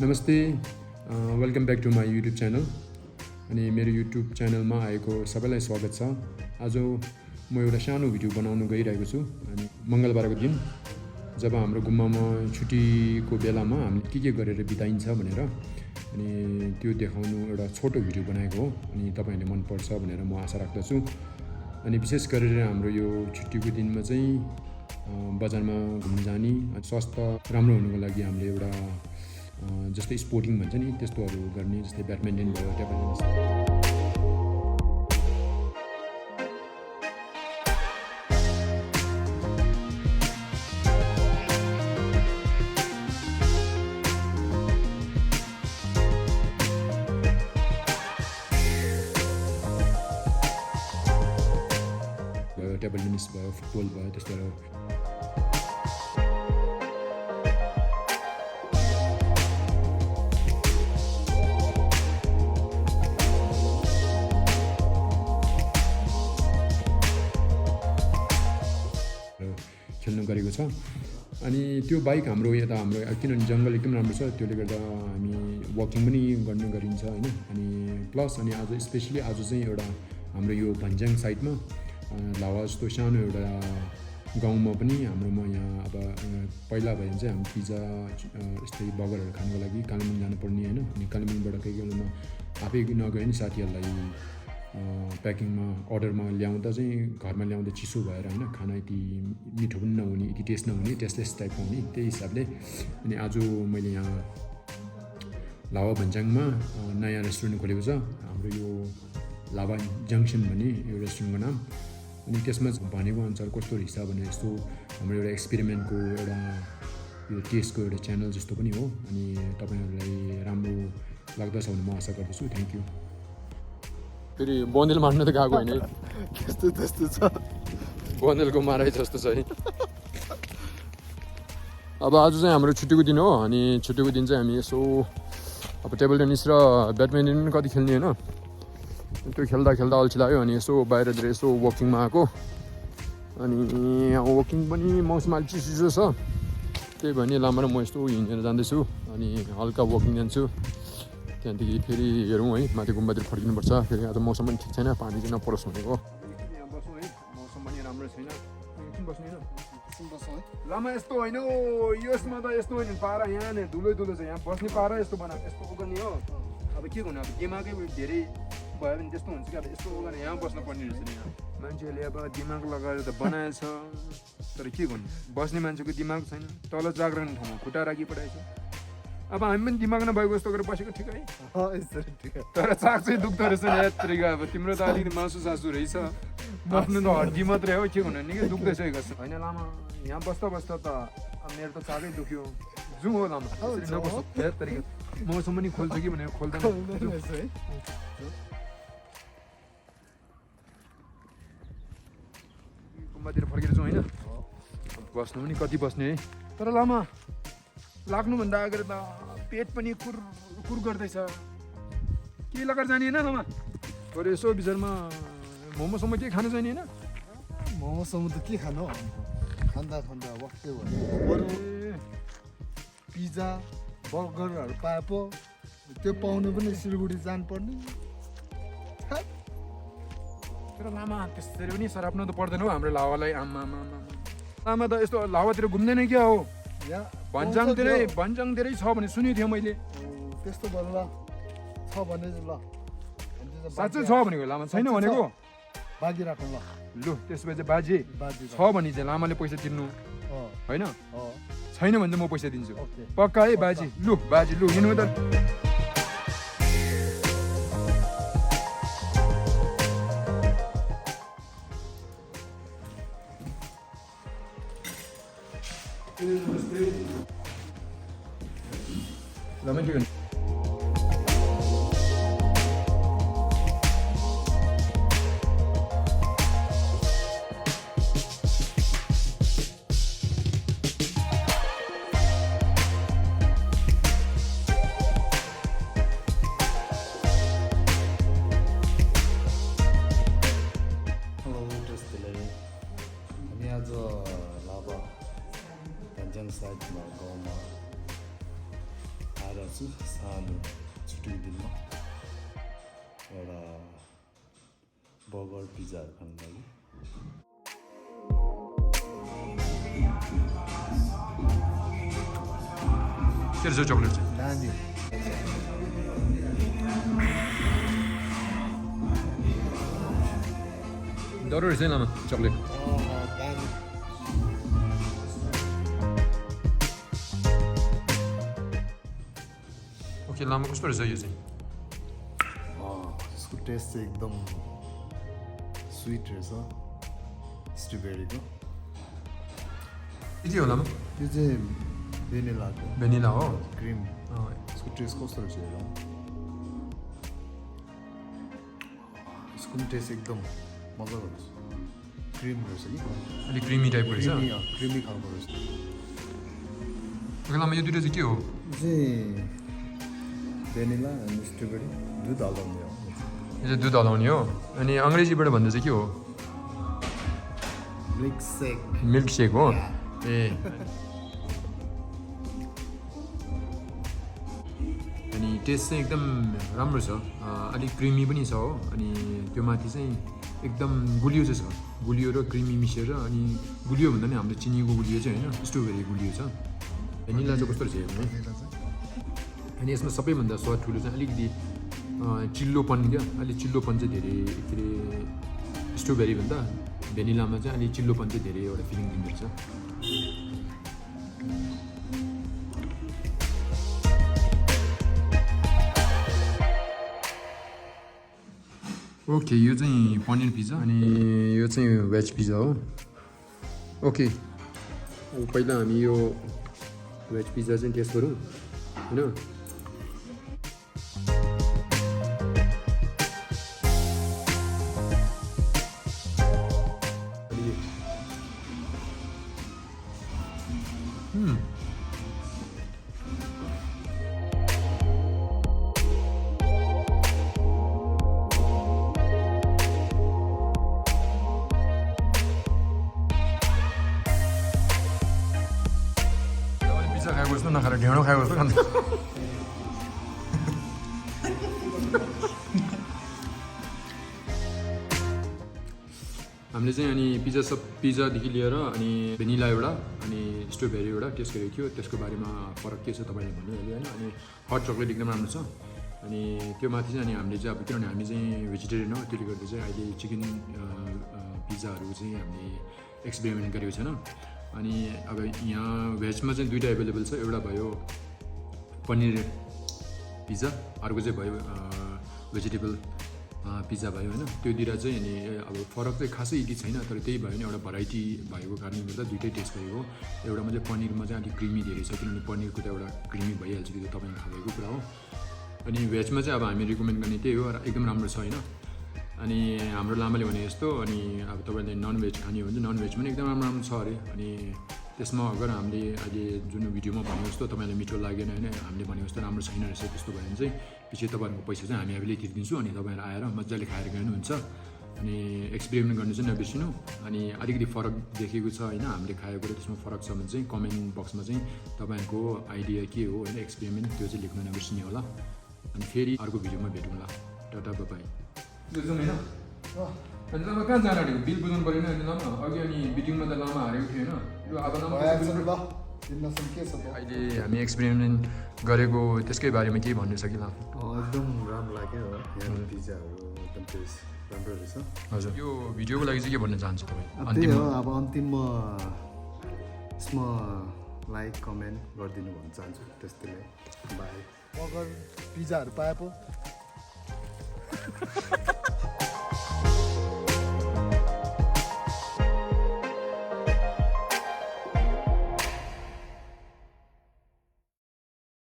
नमस्ते, welcome back to my YouTube channel. अनि मेरो युट्युब च्यानलमा आएको सबैलाई स्वागत छ। आज म एउटा सानो भिडियो बनाउन गइरहेको छु। अनि मङ्गलबारको दिन जब हाम्रो गुम्बामा छुट्टीको बेलामा हामीले के गरेर बिताइन्छ भनेर अनि त्यो देखाउनु एउटा छोटो भिडियो बनाएको हो। अनि तपाईँहरूले मन पर्छ भनेर म आशा राख्दछु। अनि विशेष गरेर हाम्रो यो छुट्टीको दिनमा चाहिँ बजारमा घुम्न जाने, स्वास्थ्य राम्रो हुनुको लागि हामीले एउटा जस्तै स्पोर्टिङ भन्छ नि त्यस्तोहरू गर्ने, जस्तै ब्याडमिन्टन भयो, टेबल टेनिस। भयो टेबल टेनिस भयो, फुटबल भयो, त्यस्तोहरू खेल्नु गरेको छ। अनि त्यो बाइक हाम्रो यता हाम्रो किनभने जङ्गल एकदम राम्रो छ, त्यसले गर्दा हामी वकिङ पनि गर्ने गरिन्छ होइन। अनि प्लस अनि आज स्पेसली आज चाहिँ एउटा हाम्रो यो भन्ज्याङ साइडमा लावा जस्तो सानो एउटा गाउँमा पनि हाम्रोमा यहाँ अब पहिला भयो भने चाहिँ हामी पिज्जा यस्तै बगरहरू खानुको लागि कालिम्पोङ जानुपर्ने होइन। अनि कालिम्पोङबाट केही बेलामा आफै नगयो भने साथीहरूलाई प्याकिङमा अर्डरमा ल्याउँदा चाहिँ घरमा ल्याउँदा चिसो भएर होइन, खाना यति मिठो पनि नहुने, यति टेस्ट नहुने, टेस्टलेस टाइपको हुने, त्यही हिसाबले अनि आज मैले यहाँ लावा भन्ज्याङमा नयाँ रेस्टुरेन्ट खोलेको छ, हाम्रो यो लावा जङ्क्सन भन्ने यो रेस्टुरेन्टको नाम। अनि त्यसमा भनेको अनुसार कस्तो रहेछ भने यस्तो हाम्रो एउटा एक्सपेरिमेन्टको एउटा यो टेस्टको एउटा च्यानल जस्तो पनि हो। अनि तपाईँहरूलाई राम्रो लाग्दछ भने म आशा गर्दछु। Thank you. फेरि बन्देल मार्न त गएको होइन, त्यस्तो छ बन्देलको माराइ जस्तो छ है। अब आज चाहिँ हाम्रो छुट्टीको दिन हो। अनि छुट्टीको दिन चाहिँ हामी यसो अब टेबल टेनिस र ब्याडमिन्टन कति खेल्ने होइन, त्यो खेल्दा अल्छी लाग्यो। अनि यसो बाहिरतिर यसो वकिङमा आएको। अनि यहाँ वकिङ पनि मौसम अलिक चिसो छ, त्यही भयो नि लामो म यस्तो हिँडेर जाँदैछु। अनि हल्का वकिङ जान्छु, त्यहाँदेखि फेरि हेरौँ है, माथि गुम्बातिर फर्किनुपर्छ। फेरि आज मौसम पनि ठिक छैन, पानी चाहिँ नपरोस् भनेको। यहाँ बस्नु है, मौसम पनि राम्रो छैन, एकछिन बस्नु होइन लामा। यस्तो होइन यसमा त यस्तो होइन, पारा यहाँ धुलै छ, यहाँ बस्ने पारा यस्तो बनाएको, यस्तो उगर्ने हो। अब के गर्नु, अब दिमागै धेरै भयो भने त्यस्तो हुन्छ कि अब यस्तो उगेर यहाँ बस्नुपर्ने रहेछ नि। यहाँ मान्छेहरूले अब दिमाग लगाएर त बनाएछ, तर के गर्नु, बस्ने मान्छेको दिमाग छैन। तल जाग्राने ठाउँमा खुट्टा राखिपठाएछ। अब हामी पनि दिमाग नभएको जस्तो गरेर बसेको ठिक है, तर चाक चाहिँ दुख्दो रहेछ नि यात्रीको। अब तिम्रो त अलिकति मासु सासु रहेछ, आफ्नो त हड्डी मात्रै हो, के गर्नु निकै दुख्दैछ होइन लामा। यहाँ बस्दा त मेरो त चाकै दुख्यो। जाउँ हो लामा, मौसम पनि खोल्छ कि भनेर खोल्दैन। गुम्बातिर फर्केर जाउँ होइन, बस्नु पनि कति बस्ने है। तर लामा लाग्नुभन्दा अगाडि त पेट पनि कुर गर्दैछ, के लगाएर जाने होइन लामा? बरु यसो बिचरमा मोमोसम्म के खानु जाने होइन? मोमोसम्म त के खानु, खाँदा वक्कै भयो। पिज्जा बर्गरहरू पाए पो त्यो पाउनु पनि सिलगढी जानुपर्ने। तर लामा त्यसरी पनि सराप्नु त पर्दैन हो हाम्रो लावालाई। आमा लामा त यस्तो लावातिर घुम्दैन क्या हो, भन्ज्याङतिरै छ भने सुनेको थिएँ मैले। त्यस्तो भयो ल, छ भने ल साँच्चै छ भनेको, लामा छैन भनेको बाजी राखौँ ल। लु त्यसपछि बाजे छ भने चाहिँ लामाले पैसा तिर्नु होइन, छैन भने चाहिँ म पैसा दिन्छु पक्का है बाजी। लु बाजी लु हिँड्नु त। लामा के गर्नु? आज लाभा भन्ज्याङ साइडमा गाउँमा आएर छु सानो छुट्टीको दिनमा एउटा बर्गर पिज्जाहरू खानु लागि तेरो चाहिँ चक्लेट चाहिँ दामी डर रहेछ लामा चक्लेट दामी ओके लामा कस्तो रहेछ यो चाहिँ यसको टेस्ट चाहिँ एकदम स्विट रहेछ स्ट्रबेरीको के हो लामा त्यो चाहिँ भेनिलाको भेनिला हो क्रिम यसको टेस्ट कस्तो रहेछ हेरौँ यसको पनि टेस्ट एकदम मजाको रहेछ क्रिम रहेछ कि अलिक क्रिमी टाइपको रहेछ क्रिमी खालको रहेछ ओके लामा यो दुइटा चाहिँ के हो यो चाहिँ भेनिला एन्ड स्ट्रबेरी दुध हाल्दाउने हो यो चाहिँ दुध हलाउने हो अनि अङ्ग्रेजीबाट भन्दा चाहिँ के हो मिल्क सेक हो ए अनि टेस्ट चाहिँ एकदम राम्रो छ अलिक क्रिमी पनि छ हो अनि त्यो माथि चाहिँ एकदम गुलियो चाहिँ छ गुलियो र क्रिमी मिसेर अनि गुलियो भन्दा नि हाम्रो चिनीको गुलियो चाहिँ होइन स्ट्रबेरी गुलियो छ भेनिला चाहिँ कस्तो रहेछ हेर्नु अनि यसमा सबैभन्दा स्वाद ठुलो चाहिँ अलिकति चिल्लोपन क्या अलिक चिल्लोपन चाहिँ धेरै के अरे स्ट्रबेरीभन्दा भेनिलामा चाहिँ अलिक चिल्लोपन चाहिँ धेरै एउटा फिलिङ दिँदो रहेछ ओके यो चाहिँ पनिर पिज्जा अनि यो चाहिँ भेज पिज्जा हो ओके अब पहिला हामी यो भेज पिज्जा चाहिँ टेस्ट गरौँ होइन पिज्जा खाएको जस्तो नखाएर ढेँडो खाएको जस्तो खान्छ हामीले चाहिँ अनि पिज्जादेखि लिएर अनि भेनिला एउटा अनि स्ट्रबेरी एउटा टेस्ट गरेको थियो त्यसको बारेमा फरक के छ तपाईँले भन्नुभयो होइन अनि हट चक्लेट एकदम राम्रो छ अनि त्यो माथि चाहिँ अनि हामीले चाहिँ अब किनभने हामी चाहिँ भेजिटेरियन हो त्यसले गर्दा चाहिँ अहिले चिकन पिज्जाहरू चाहिँ हामीले एक्सपेरिमेन्ट गरेको छैन अनि अब यहाँ भेजमा चाहिँ दुईवटा एभाइलेबल छ एउटा भयो पनिर पिज्जा अर्को चाहिँ भयो भेजिटेबल पिज्जा भयो होइन त्यो दुइटा चाहिँ अनि अब फरक चाहिँ खासै यति छैन तर त्यही भयो भने एउटा भेराइटी भएको कारणले गर्दा दुइटै टेस्ट भएको हो एउटामा चाहिँ पनिरमा चाहिँ अलिक क्रिमी धेरै छ किनभने पनिरको त एउटा क्रिमी भइहाल्छ त्यो तपाईँले थाहा भएको कुरा हो अनि भेजमा चाहिँ अब हामी रिकमेन्ड गर्ने त्यही हो एकदम राम्रो छ होइन अनि हाम्रो लामाले भने जस्तो अनि अब तपाईँले नन भेज खाने हो भने नन भेज पनि एकदम राम्रो राम्रो छ अरे अनि त्यसमा अगर हामीले अहिले जुन भिडियोमा भनेको जस्तो तपाईँलाई मिठो लागेन होइन हामीले भनेको जस्तो राम्रो छैन रहेछ त्यस्तो भयो भने चाहिँ पछि तपाईँहरूको पैसा चाहिँ हामी आफैले तिर्दिन्छौँ अनि तपाईँहरू आएर मजाले खाएर गर्नुहुन्छ अनि एक्सपेरिमेन्ट गर्नु चाहिँ नबिर्सिनु अनि अलिकति फरक देखेको छ होइन हामीले खाएको र त्यसमा फरक छ भने चाहिँ कमेन्ट बक्समा चाहिँ तपाईँहरूको आइडिया के हो होइन एक्सपेरिमेन्ट त्यो चाहिँ लेख्नु नबिर्सिने होला अनि फेरि अर्को भिडियोमा भेटौँला टाटा बाई जाउँ होइन अनि लामा कहाँ जानु अरे बिल बुझाउनु परेन अनि लामा अघि अनि बिटिङमा त लामा हारेको थियो होइन यो अब लामा अहिले हामी एक्सपेरिमेन्ट गरेको त्यसकै बारेमा केही भन्नु छ कि लामा एकदम राम्रो लाग्यो हो यहाँ पिज्जाहरू एकदम टेस्ट राम्रो रहेछ हजुर यो भिडियोको लागि चाहिँ के भन्न चाहन्छु तपाईँ त्यही हो अब अन्तिममा यसमा लाइक कमेन्ट गरिदिनु भन्न चाहन्छु त्यस्तै बाई बर्गर पिज्जाहरू पाए पो